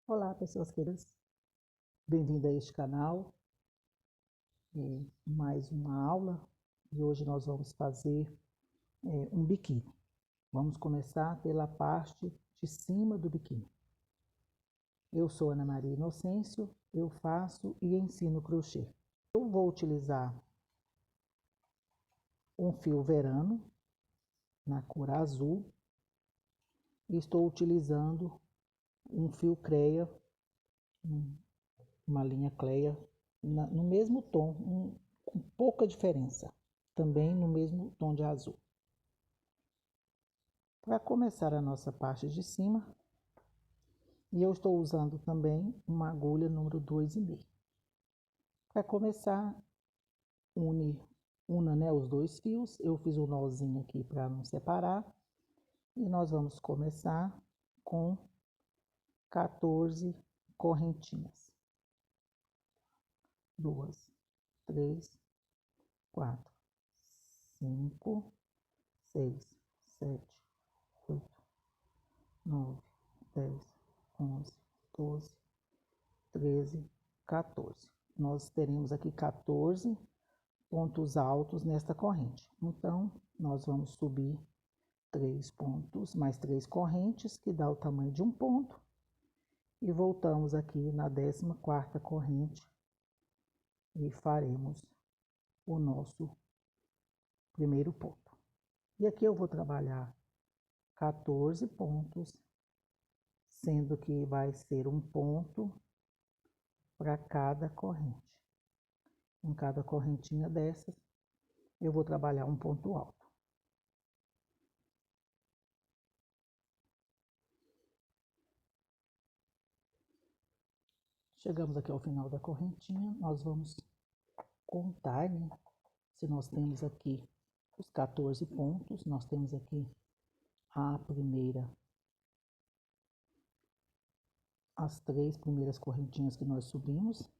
Olá, pessoas queridas, bem-vindo a este canal. Mais uma aula e hoje nós vamos fazer um biquíni. Vamos começar pela parte de cima do biquíni. Eu sou Ana Maria Inocêncio, eu faço e ensino crochê. Eu vou utilizar um fio verano na cor azul e estou utilizando um fio creia, uma linha creia no mesmo tom, com pouca diferença, também no mesmo tom de azul. Para começar a nossa parte de cima, e eu estou usando também uma agulha número 2,5. Para começar, una, né, os dois fios, eu fiz um nozinho aqui para não separar, e nós vamos começar com 14 correntinhas. 2, 3, 4, 5, 6, 7, 8, 9, 10, 11, 12, 13, 14. Nós teremos aqui 14 pontos altos nesta corrente. Então, nós vamos subir 3 pontos, mais 3 correntes, que dá o tamanho de um ponto. E voltamos aqui na 14ª corrente e faremos o nosso primeiro ponto. E aqui eu vou trabalhar 14 pontos, sendo que vai ser um ponto para cada corrente. Em cada correntinha dessas, eu vou trabalhar um ponto alto. Chegamos aqui ao final da correntinha, nós vamos contar, né? Se nós temos aqui os 14 pontos, nós temos aqui as 3 primeiras correntinhas que nós subimos,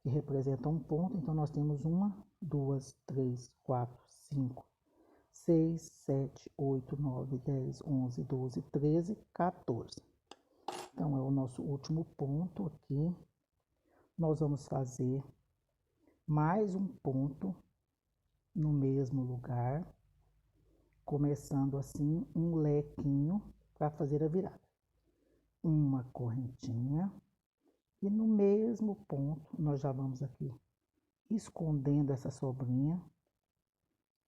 que representam um ponto. Então, nós temos 1, 2, 3, 4, 5, 6, 7, 8, 9, 10, 11, 12, 13, 14. Então, é o nosso último ponto aqui. Nós vamos fazer mais um ponto no mesmo lugar, começando assim um lequinho para fazer a virada. Uma correntinha e no mesmo ponto nós já vamos aqui escondendo essa sobrinha,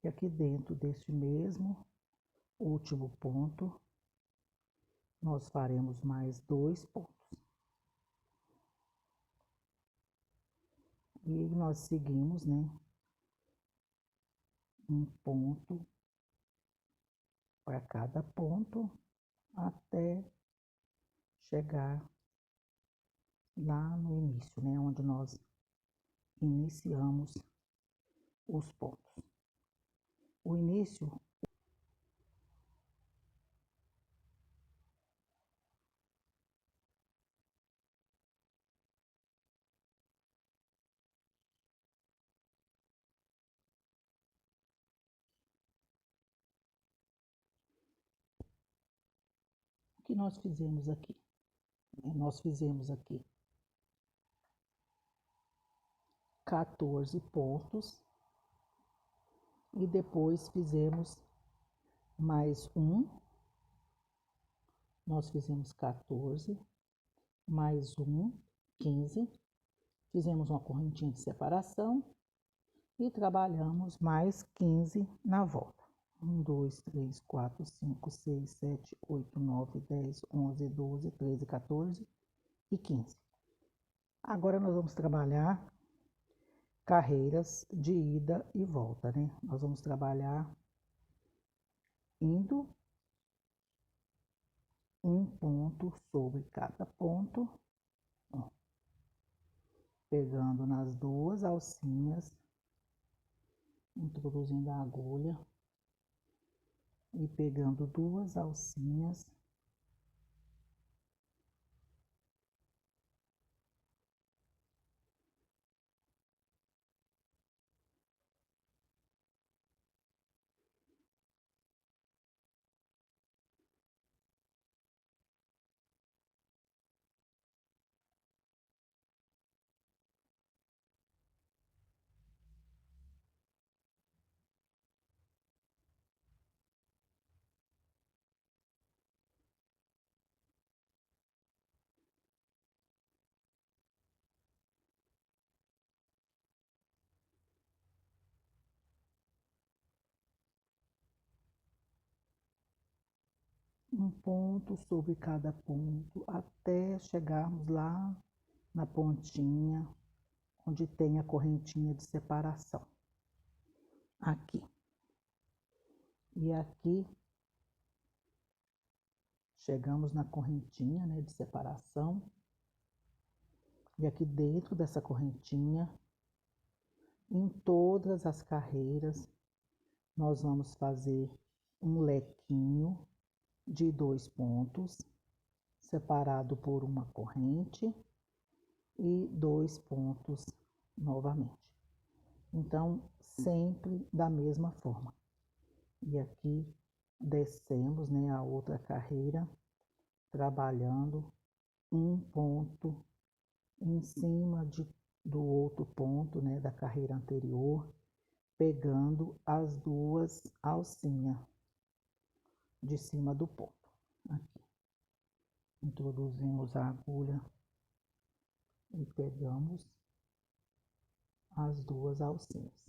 e aqui dentro deste mesmo último ponto nós faremos mais 2 pontos. E nós seguimos, né, um ponto para cada ponto até chegar lá no início, né, onde nós iniciamos os pontos. O início que nós fizemos aqui, né? Nós fizemos aqui 14 pontos e depois fizemos mais um. Nós fizemos 14, mais um, 15. Fizemos uma correntinha de separação e trabalhamos mais 15 na volta. 1, 2, 3, 4, 5, 6, 7, 8, 9, 10, 11, 12, 13, 14 e 15. Agora nós vamos trabalhar carreiras de ida e volta, né? Nós vamos trabalhar indo um ponto sobre cada ponto, ó, pegando nas 2 alcinhas, introduzindo a agulha e pegando 2 alcinhas um ponto sobre cada ponto, até chegarmos lá na pontinha, onde tem a correntinha de separação. Aqui. E aqui, chegamos na correntinha, né, de separação. E aqui dentro dessa correntinha, em todas as carreiras, nós vamos fazer um lequinho de 2 pontos, separado por uma corrente e 2 pontos novamente. Então, sempre da mesma forma. E aqui descemos, né, a outra carreira, trabalhando um ponto em cima do outro ponto, né, da carreira anterior, pegando as duas alcinhas de cima do ponto. Aqui. Introduzimos a agulha e pegamos as duas alcinhas.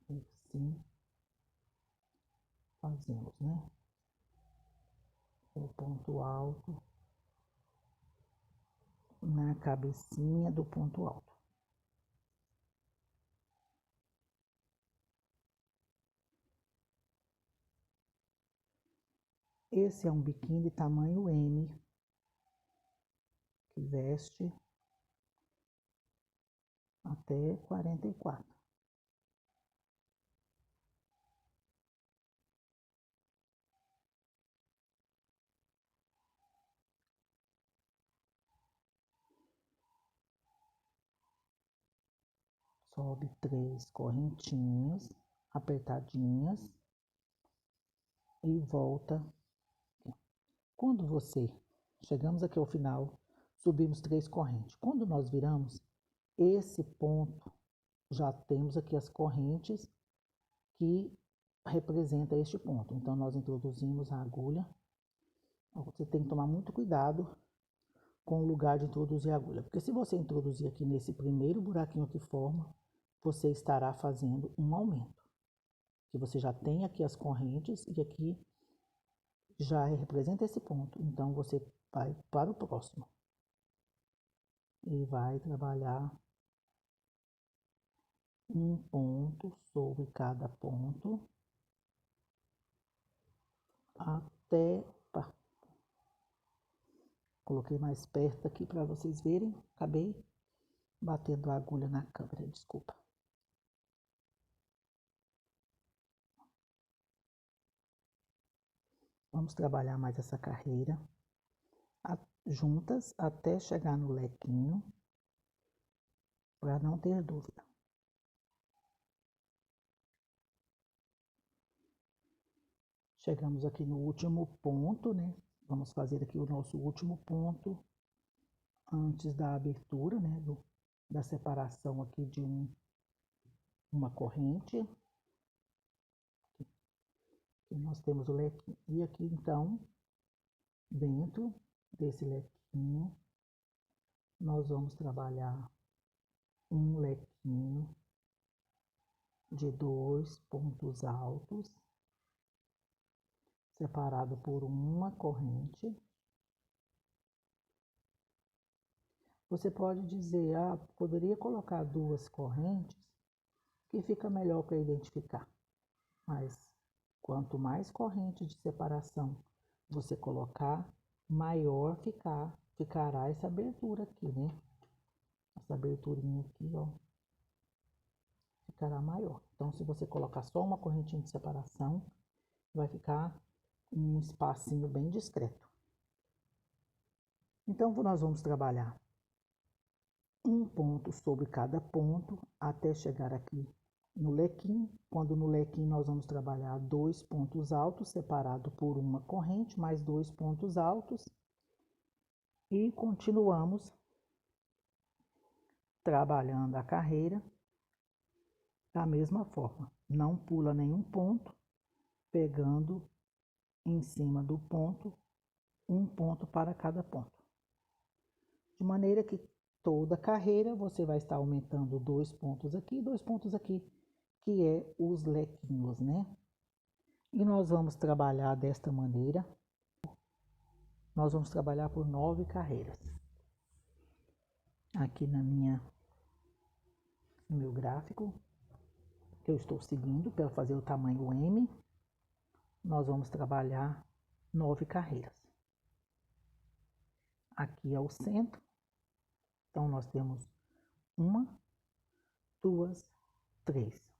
E assim fazemos, né? O ponto alto na cabecinha do ponto alto. Esse é um biquíni tamanho M, que veste até 44. Sobe 3 correntinhas apertadinhas e volta. Quando chegamos aqui ao final, subimos 3 correntes. Quando nós viramos esse ponto, já temos aqui as correntes que representa este ponto. Então, nós introduzimos a agulha. Você tem que tomar muito cuidado com o lugar de introduzir a agulha, porque se você introduzir aqui nesse primeiro buraquinho que forma, você estará fazendo um aumento. Que você já tem aqui as correntes e aqui já representa esse ponto. Então, você vai para o próximo e vai trabalhar um ponto sobre cada ponto até... Coloquei mais perto aqui para vocês verem. Acabei batendo a agulha na câmera, desculpa. Vamos trabalhar mais essa carreira juntas até chegar no lequinho, para não ter dúvida. Chegamos aqui no último ponto, né? Vamos fazer aqui o nosso último ponto antes da abertura, né? Da separação aqui de uma corrente. E nós temos o lequinho. E aqui, então, dentro desse lequinho, nós vamos trabalhar um lequinho de 2 pontos altos, separado por uma corrente. Você pode dizer, poderia colocar 2 correntes, que fica melhor para identificar. Mas quanto mais correntes de separação você colocar, maior ficará essa abertura aqui, né? Essa aberturinha aqui, ó, ficará maior. Então, se você colocar só uma correntinha de separação, vai ficar um espacinho bem discreto. Então, nós vamos trabalhar um ponto sobre cada ponto até chegar aqui no lequim. Quando no lequim nós vamos trabalhar 2 pontos altos separado por uma corrente, mais 2 pontos altos, e continuamos trabalhando a carreira da mesma forma. Não pula nenhum ponto, pegando em cima do ponto, um ponto para cada ponto. De maneira que toda carreira você vai estar aumentando 2 pontos aqui e 2 pontos aqui, que é os lequinhos, né? E nós vamos trabalhar desta maneira. Nós vamos trabalhar por 9 carreiras. Aqui no meu gráfico, que eu estou seguindo para fazer o tamanho M, nós vamos trabalhar 9 carreiras. Aqui é o centro, então nós temos 1, 2, 3.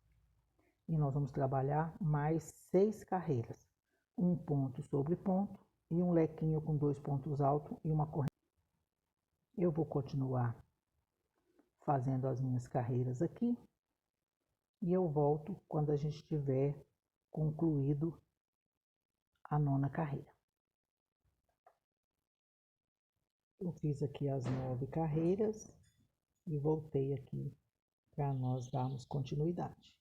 E nós vamos trabalhar mais 6 carreiras. Um ponto sobre ponto e um lequinho com 2 pontos altos e uma corrente. Eu vou continuar fazendo as minhas carreiras aqui e eu volto quando a gente tiver concluído a 9ª carreira. Eu fiz aqui as 9 carreiras e voltei aqui para nós darmos continuidade.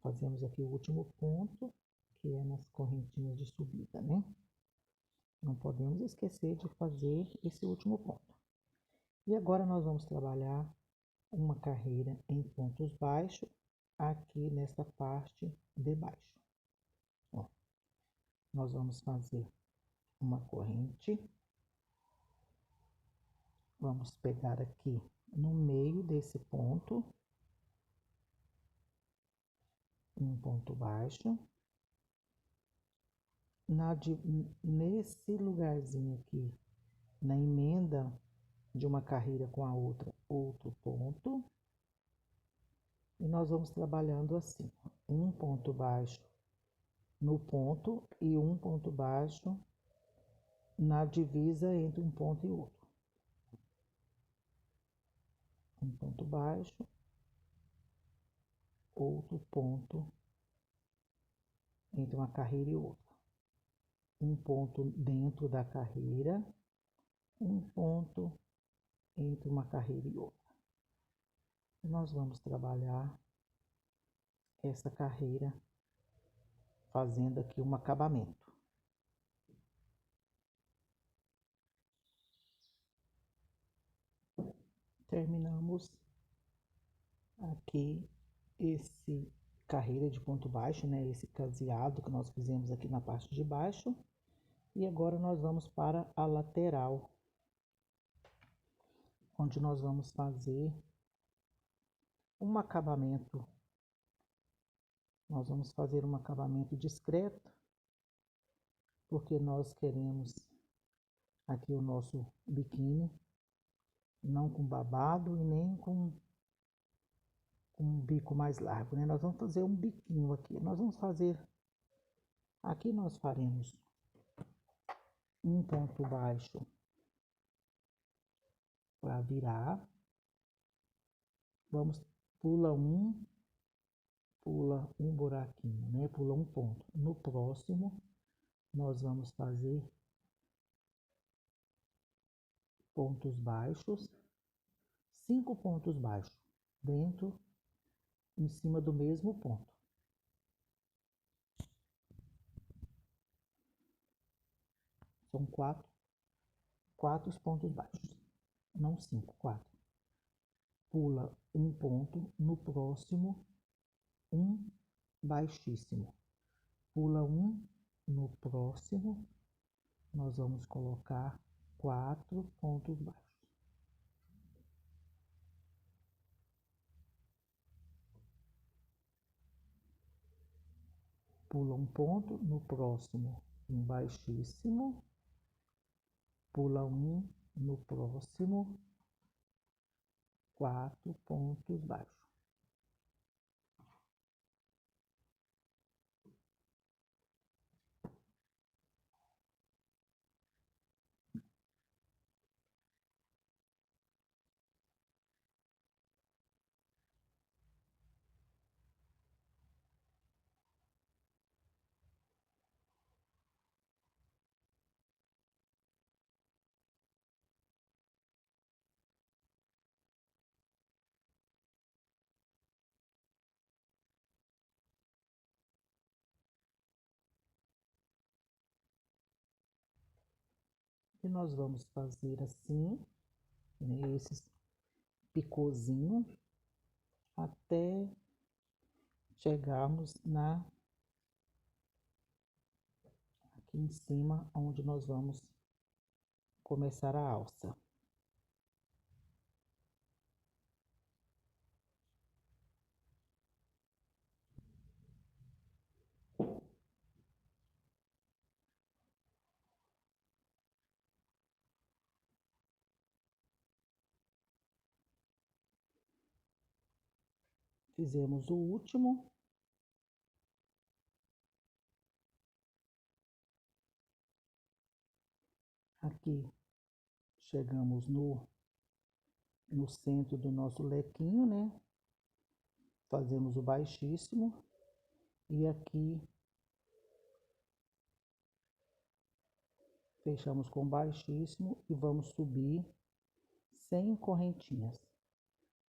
Fazemos aqui o último ponto, que é nas correntinhas de subida, né? Não podemos esquecer de fazer esse último ponto. E agora nós vamos trabalhar uma carreira em pontos baixos aqui nessa parte de baixo. Ó, nós vamos fazer uma corrente. Vamos pegar aqui no meio desse ponto, um ponto baixo. Nesse lugarzinho aqui, na emenda de uma carreira com a outra, outro ponto. E nós vamos trabalhando assim, um ponto baixo no ponto e um ponto baixo na divisa entre um ponto e outro. Um ponto baixo, outro ponto entre uma carreira e outra. Um ponto dentro da carreira, um ponto entre uma carreira e outra. E nós vamos trabalhar essa carreira fazendo aqui um acabamento. Terminamos aqui esse carreira de ponto baixo, né? Esse caseado que nós fizemos aqui na parte de baixo. E agora nós vamos para a lateral, onde nós vamos fazer um acabamento. Nós vamos fazer um acabamento discreto, porque nós queremos aqui o nosso biquíni, não com babado e nem com um bico mais largo, né? Nós vamos fazer um biquinho aqui. Nós vamos fazer, aqui nós faremos um ponto baixo para virar. Vamos, pula um buraquinho, né? Pula um ponto. No próximo, nós vamos fazer pontos baixos, 5 pontos baixos dentro, em cima do mesmo ponto. São 4 pontos baixos, não 5, 4. Pula um ponto, no próximo, um baixíssimo. Pula um, no próximo, nós vamos colocar 4 pontos baixos. Pula um ponto, no próximo, um baixíssimo. Pula um, no próximo, 4 pontos baixos. E nós vamos fazer assim, né, esses picôzinhos, até chegarmos na aqui em cima, onde nós vamos começar a alça. Fizemos o último. Aqui chegamos no centro do nosso lequinho, né? Fazemos o baixíssimo e aqui fechamos com baixíssimo e vamos subir 100 correntinhas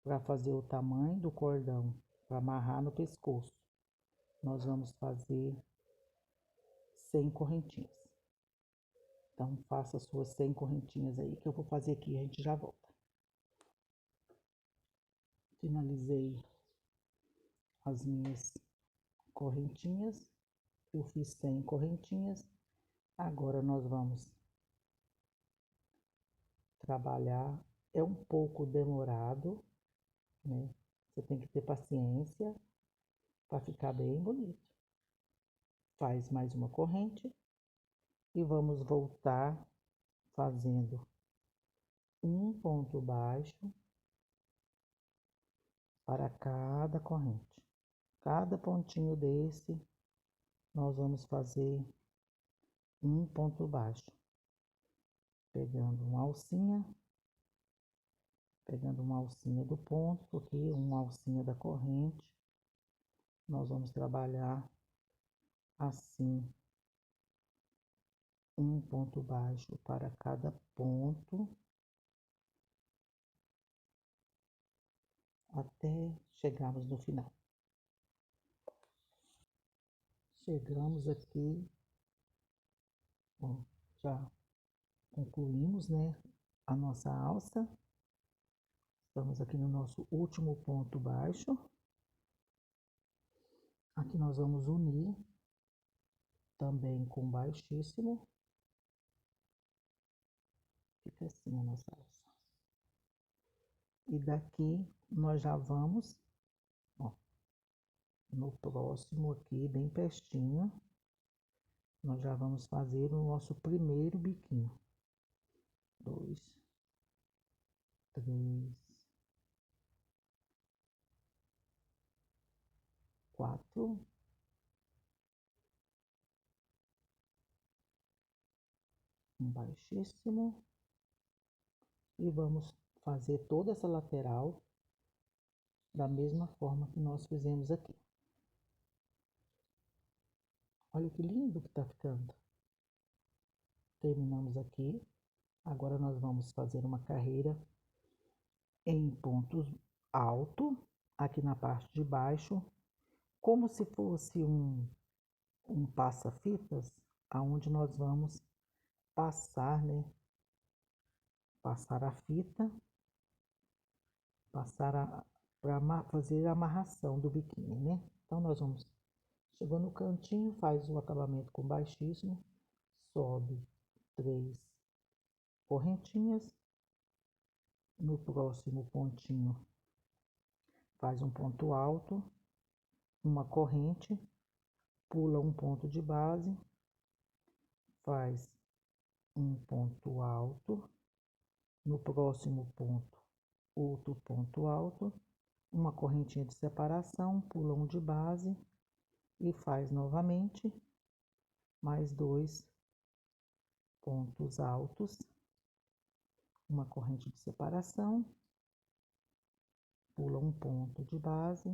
para fazer o tamanho do cordão para amarrar no pescoço. Nós vamos fazer 100 correntinhas. Então faça as suas 100 correntinhas aí que eu vou fazer aqui e a gente já volta. Finalizei as minhas correntinhas, eu fiz 100 correntinhas. Agora nós vamos trabalhar, é um pouco demorado, né? Você tem que ter paciência para ficar bem bonito. Faz mais uma corrente e vamos voltar fazendo um ponto baixo para cada corrente. Cada pontinho desse, nós vamos fazer um ponto baixo, pegando uma alcinha do ponto aqui, uma alcinha da corrente. Nós vamos trabalhar assim, um ponto baixo para cada ponto, até chegarmos no final. Chegamos aqui, ó, já concluímos, né, a nossa alça. Estamos aqui no nosso último ponto baixo. Aqui nós vamos unir também com baixíssimo. Fica assim a nossa alça. E daqui nós já vamos, ó, no próximo aqui, bem pertinho, nós já vamos fazer o nosso primeiro biquinho. 2, 3, 4, um baixíssimo, e vamos fazer toda essa lateral da mesma forma que nós fizemos aqui. Olha que lindo que tá ficando. Terminamos aqui. Agora nós vamos fazer uma carreira em pontos altos, aqui na parte de baixo, como se fosse um passa-fitas, aonde nós vamos passar, né? Passar a fita, para fazer a amarração do biquíni, né? Então, nós vamos, chegou no cantinho, faz o acabamento com baixíssimo, sobe 3 correntinhas, no próximo pontinho faz um ponto alto, uma corrente, pula um ponto de base, faz um ponto alto, no próximo ponto, outro ponto alto, uma correntinha de separação, pula um de base e faz novamente mais 2 pontos altos, uma corrente de separação, pula um ponto de base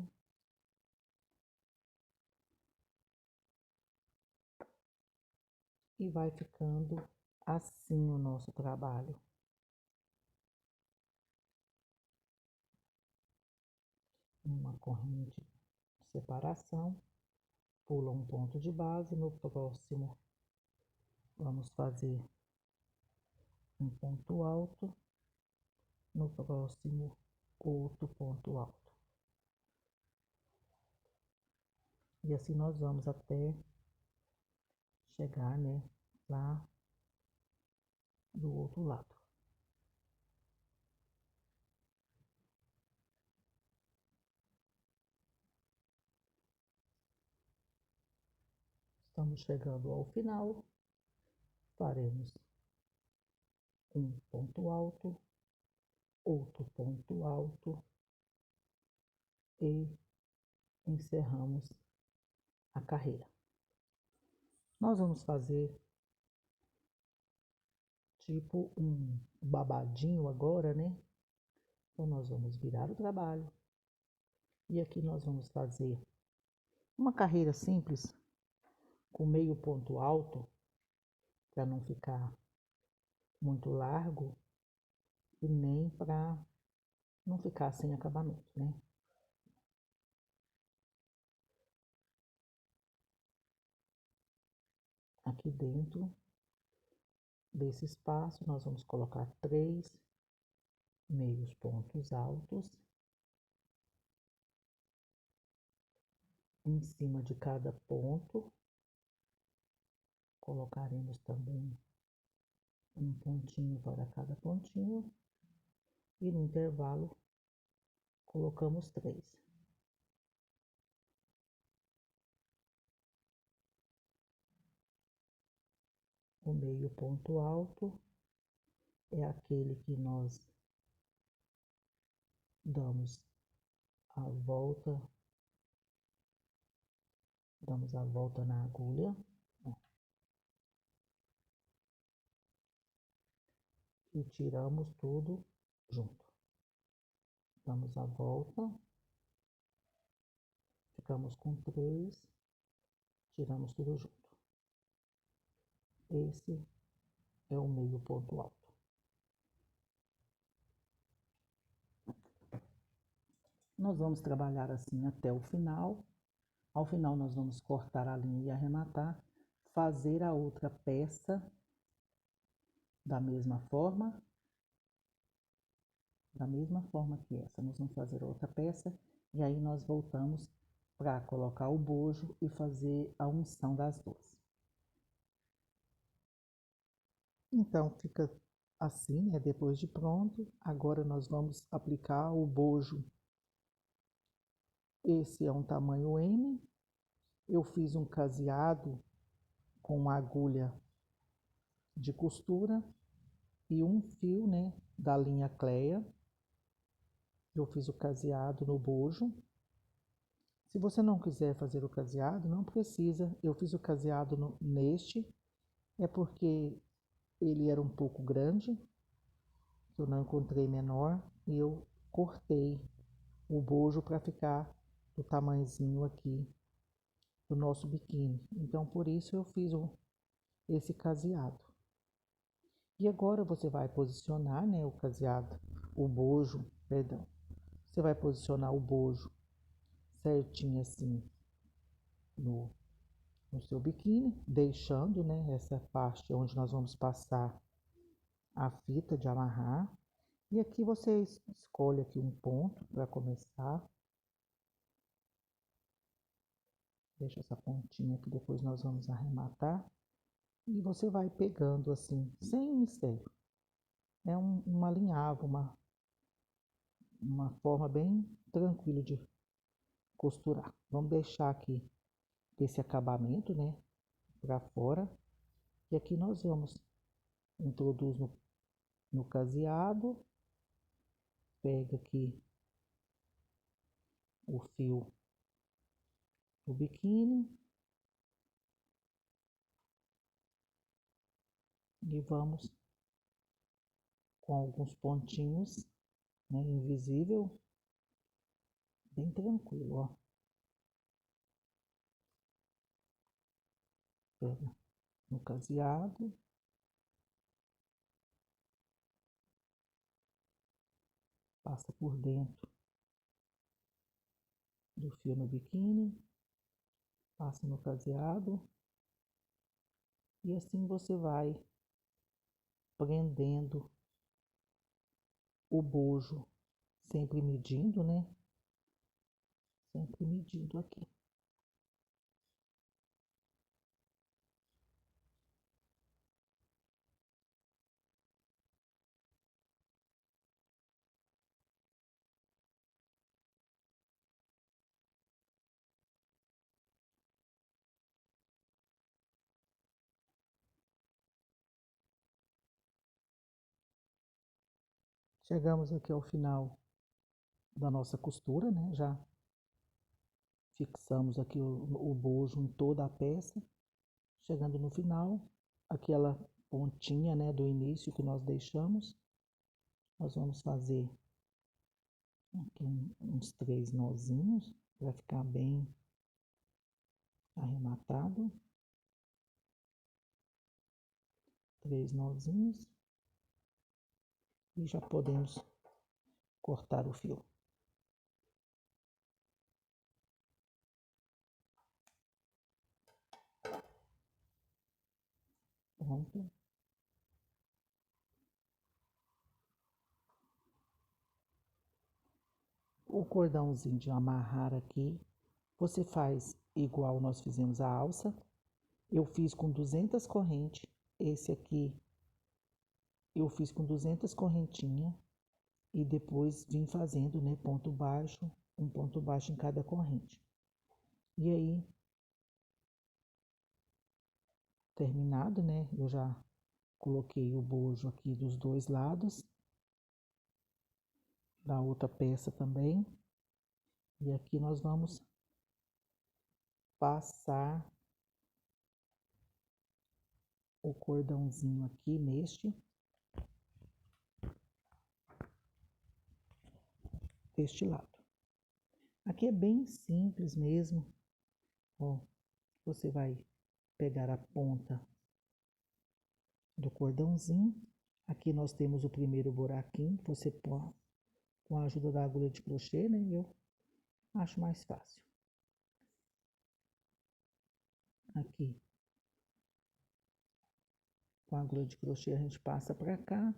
e vai ficando assim o nosso trabalho. Uma corrente de separação, pula um ponto de base, no próximo vamos fazer um ponto alto, no próximo outro ponto alto. E assim nós vamos até chegar, né, lá do outro lado. Estamos chegando ao final. Faremos um ponto alto, outro ponto alto e encerramos a carreira. Nós vamos fazer tipo um babadinho agora, né? Então nós vamos virar o trabalho e aqui nós vamos fazer uma carreira simples com meio ponto alto para não ficar muito largo e nem para não ficar sem acabamento, né? Aqui dentro desse espaço nós vamos colocar 3 meios pontos altos em cima de cada ponto. Colocaremos também um pontinho para cada pontinho e no intervalo colocamos 3. O meio ponto alto é aquele que nós damos a volta na agulha, ó, e tiramos tudo junto. Damos a volta, ficamos com 3, tiramos tudo junto. Esse é o meio ponto alto. Nós vamos trabalhar assim até o final. Ao final nós vamos cortar a linha e arrematar, fazer a outra peça da mesma forma que essa. Nós vamos fazer outra peça e aí nós voltamos para colocar o bojo e fazer a unção das duas. Então fica assim, né? Depois de pronto, agora nós vamos aplicar o bojo. Esse é um tamanho M. Eu fiz um caseado com agulha de costura e um fio, né, da linha Cleia. Eu fiz o caseado no bojo. Se você não quiser fazer o caseado, não precisa. Eu fiz o caseado neste, é porque ele era um pouco grande, eu não encontrei menor, e eu cortei o bojo para ficar do tamanhozinho aqui do nosso biquíni. Então, por isso eu fiz esse caseado. E agora você vai posicionar, né, o caseado, o bojo, perdão. Você vai posicionar o bojo certinho assim no seu biquíni, deixando, né, essa parte onde nós vamos passar a fita de amarrar. E aqui você escolhe aqui um ponto para começar. Deixa essa pontinha que depois nós vamos arrematar. E você vai pegando assim, sem mistério. É um alinhavo, uma forma bem tranquila de costurar. Vamos deixar aqui esse acabamento, né, para fora. E aqui nós vamos introduzir no caseado. Pega aqui o fio do biquíni e vamos com alguns pontinhos, né, invisível, bem tranquilo, ó. Pega no caseado, passa por dentro do fio no biquíni, passa no caseado e assim você vai prendendo o bojo, sempre medindo, né? Sempre medindo aqui. Chegamos aqui ao final da nossa costura, né? Já fixamos aqui o bojo em toda a peça. Chegando no final, aquela pontinha, né, do início que nós deixamos, nós vamos fazer aqui uns 3 nozinhos, para ficar bem arrematado. 3 nozinhos. E já podemos cortar o fio. Pronto. O cordãozinho de amarrar aqui, você faz igual nós fizemos a alça. Eu fiz com 200 correntes. Esse aqui eu fiz com 200 correntinhas. E depois vim fazendo, né, ponto baixo, um ponto baixo em cada corrente. E aí, terminado, né, eu já coloquei o bojo aqui dos dois lados, da outra peça também. E aqui nós vamos passar o cordãozinho aqui deste lado. Aqui é bem simples mesmo. Ó, você vai pegar a ponta do cordãozinho. Aqui nós temos o primeiro buraquinho, você põe com a ajuda da agulha de crochê, né? Eu acho mais fácil. Aqui, com a agulha de crochê, a gente passa para cá.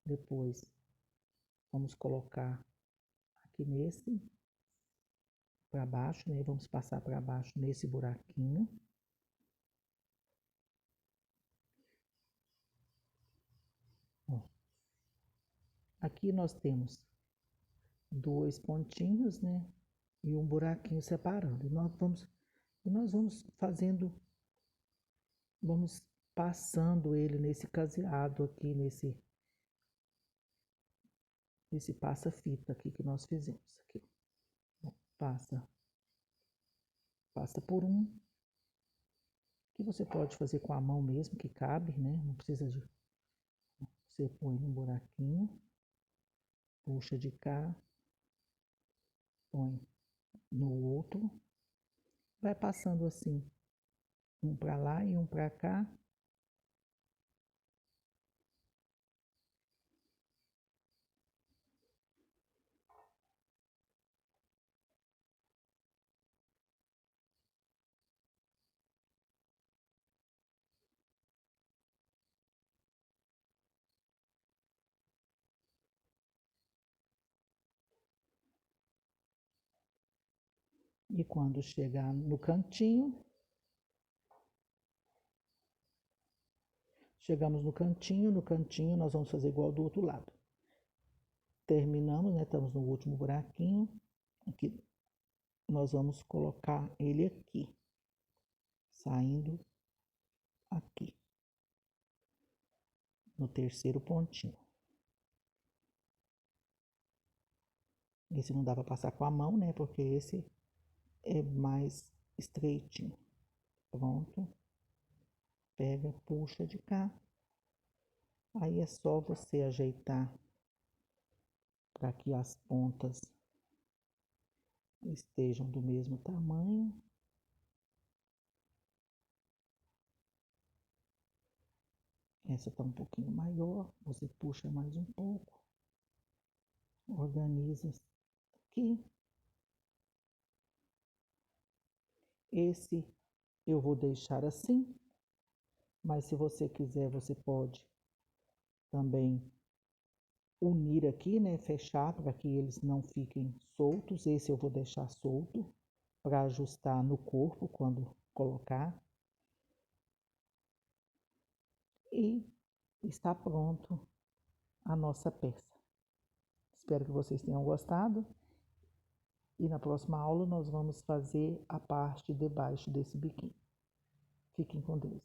Depois, vamos colocar aqui nesse, para baixo, né? Vamos passar para baixo nesse buraquinho. Ó. Aqui nós temos 2 pontinhos, né? E um buraquinho separando. E nós vamos fazendo, vamos passando ele nesse caseado aqui, nesse passa-fita aqui que nós fizemos. Aqui. Passa por um. Que você pode fazer com a mão mesmo, que cabe, né? Não precisa de... Você põe um buraquinho, puxa de cá, põe no outro, vai passando assim, um para lá e um para cá. E quando chegar no cantinho, chegamos no cantinho nós vamos fazer igual do outro lado. Terminamos, né? Estamos no último buraquinho. Aqui, nós vamos colocar ele aqui, saindo aqui, no terceiro pontinho. Esse não dá para passar com a mão, né? Porque esse é mais estreitinho. Pronto. Pega, puxa de cá. Aí é só você ajeitar para que as pontas estejam do mesmo tamanho. Essa tá um pouquinho maior, você puxa mais um pouco. Organiza aqui. Esse eu vou deixar assim, mas se você quiser, você pode também unir aqui, né? Fechar para que eles não fiquem soltos. Esse eu vou deixar solto para ajustar no corpo quando colocar. E está pronto a nossa peça. Espero que vocês tenham gostado. E na próxima aula nós vamos fazer a parte de baixo desse biquinho. Fiquem com Deus.